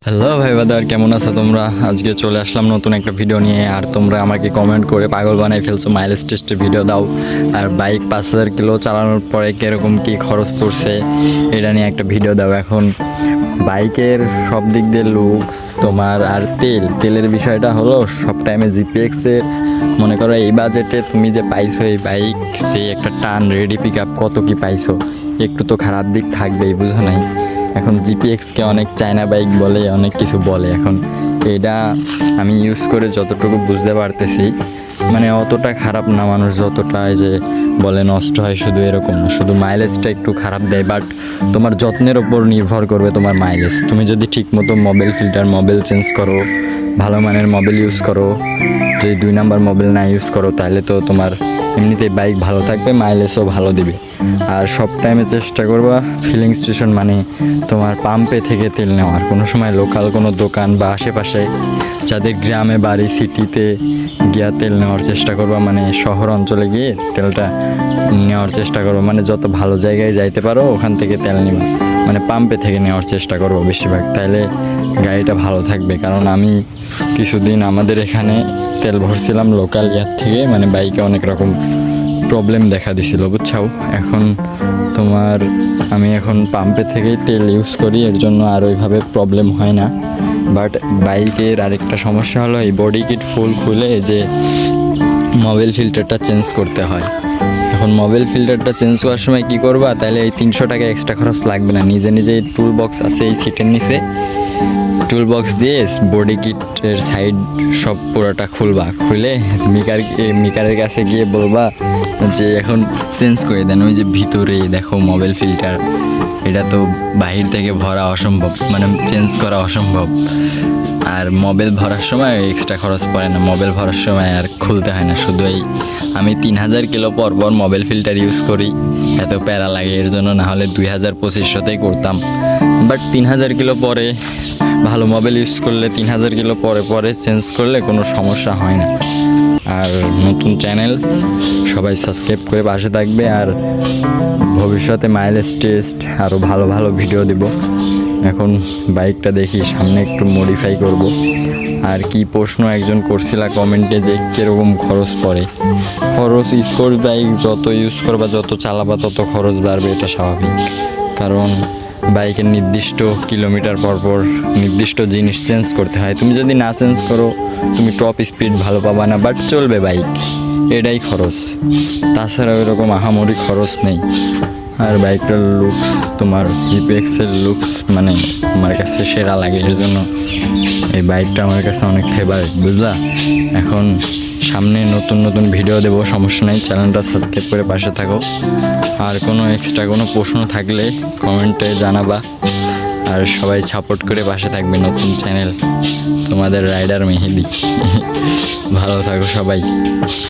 Hello ভাই বাদার, কেমন আছো তোমরা? আজকে চলে আসলাম নতুন একটা ভিডিও নিয়ে। আর তোমরা আমাকে কমেন্ট করে পাগল বানাই ফেলছো, মাইলেজ টেস্টের ভিডিও দাও। আর বাইক 5,000 কিলো চালানোর পরে কীরকম কী খরচ পড়ছে এটা নিয়ে একটা ভিডিও দাও। এখন বাইকের সব দিক দিয়ে লুকস তোমার আর তেলের বিষয়টা হলো সব টাইমে জিপিএক্সের মনে করো এই বাজেটে তুমি যে পাইছো এই বাইক, যে একটা টান রেডি পিক আপ কত কি পাইছো, একটু তো খারাপ দিক থাকবেই, বুঝো নাই? এখন জিপিএক্সকে অনেক চায়না বাইক বলে, অনেক কিছু বলে। এখন এটা আমি ইউজ করে যতটুকু বুঝতে পারতেছি, মানে অতটা খারাপ না, মানুষ যতটা যে বলে নষ্ট হয় শুধু এরকম না, শুধু মাইলেজটা একটু খারাপ দেয়। বাট তোমার যত্নের ওপর নির্ভর করবে তোমার মাইলেজ। তুমি যদি ঠিকমতো মোবিল ফিল্টার মোবিল চেঞ্জ করো, ভালো মানের মোবিল ইউজ করো, যদি 2 নাম্বার মোবিল না ইউজ করো, তাহলে তো তোমার এমনিতেই বাইক ভালো থাকবে, মাইলেজও ভালো দিবে। আর সব টাইমে চেষ্টা করবা ফিলিং স্টেশন মানে তোমার পাম্পে থেকে তেল নেওয়ার। কোনো সময় লোকাল কোনো দোকান বা আশেপাশে যাদের গ্রামে বাড়ি সিটিতে গিয়া তেল নেওয়ার চেষ্টা করবা, মানে শহর অঞ্চলে গিয়ে তেলটা নেওয়ার চেষ্টা করবো। মানে যত ভালো জায়গায় যাইতে পারো ওখান থেকে তেল নিবা, মানে পাম্পে থেকে নেওয়ার চেষ্টা করবো বেশিরভাগ, তাইলে গাড়িটা ভালো থাকবে। কারণ আমি কিছুদিন আমাদের এখানে তেল ভরছিলাম লোকাল ইয়ার থেকে, মানে বাইকে অনেক রকম প্রবলেম দেখা দিছিল, বুঝছাও? এখন তোমার আমি এখন পাম্পে থেকেই তেল ইউজ করি, এর জন্য আর ওইভাবে প্রবলেম হয় না। বাট বাইকের আরেকটা সমস্যা হলো এই বডি কিট ফুল খুলে যে মোবিল ফিল্টারটা চেঞ্জ করতে হয়। এখন মোবিল ফিল্টারটা চেঞ্জ করার সময় কী করবা, তাহলে এই 300 টাকা এক্সট্রা খরচ লাগবে না। নিজে নিজে টুল বক্স আছে এই সিটের নিচে, টুল বক্স দিয়ে বডি কিটের সাইড সব পুরোটা খুলবা, খুলে মিকারের কাছে গিয়ে বলবা যে এখন চেঞ্জ করে দেন। ওই যে ভিতরে দেখো মোবিল ফিল্টার, এটা তো বাহির থেকে ভরা অসম্ভব, মানে চেঞ্জ করা অসম্ভব। আর মোবিল ভরার সময় এক্সট্রা খরচ পড়ে না, মোবিল ভরার সময় আর খুলতে হয় না। শুধু এই আমি 3000 কিলো পর পর মোবিল ফিল্টার ইউজ করি, এত প্যারা লাগে এর জন্য, না হলে 2000-2500তেই করতাম। বাট 3000 কিলো পরে ভালো মোবিল ইউজ করলে 3000 কিলো পরে পরে চেঞ্জ করলে কোনো সমস্যা হয় না। আর নতুন চ্যানেল, সবাই সাবস্ক্রাইব করে পাশে থাকবে। আর ভবিষ্যতে মাইলেজ টেস্ট আরও ভালো ভালো ভিডিও দেব। এখন বাইকটা দেখি সামনে একটু মডিফাই করব। আর কি প্রশ্ন একজন করছিলা কমেন্টে যে কীরকম খরচ পড়ে। খরচ স্পোর্টস বাইক যত ইউজ করবা, যত চালাবা, তত খরচ বাড়বে, এটা স্বাভাবিক। কারণ বাইকের নির্দিষ্ট কিলোমিটার পর পর নির্দিষ্ট জিনিস চেঞ্জ করতে হয়। তুমি যদি না চেঞ্জ করো তুমি টপ স্পিড ভালো পাবা না, বাট চলবে বাইক, এটাই খরচ। তাছাড়া ওইরকম আহামরি খরচ নেই। আর বাইকটার লুকস, তোমার জিপিএক্সের লুকস মানে আমার কাছে সেরা লাগে, এর জন্য এই বাইকটা আমার কাছে অনেক ফেভারিট, বুঝলা? এখন সামনে নতুন নতুন ভিডিও দেবো, সমস্যা নেই, চ্যানেলটা সাবস্ক্রাইব করে পাশে থাকো। আর কোনো এক্সট্রা কোনো প্রশ্ন থাকলে কমেন্টে জানাবা। আর সবাই সাপোর্ট করে পাশে থাকবে। নতুন চ্যানেল, তোমাদের রাইডার মেহেদি। ভালো থাকো সবাই।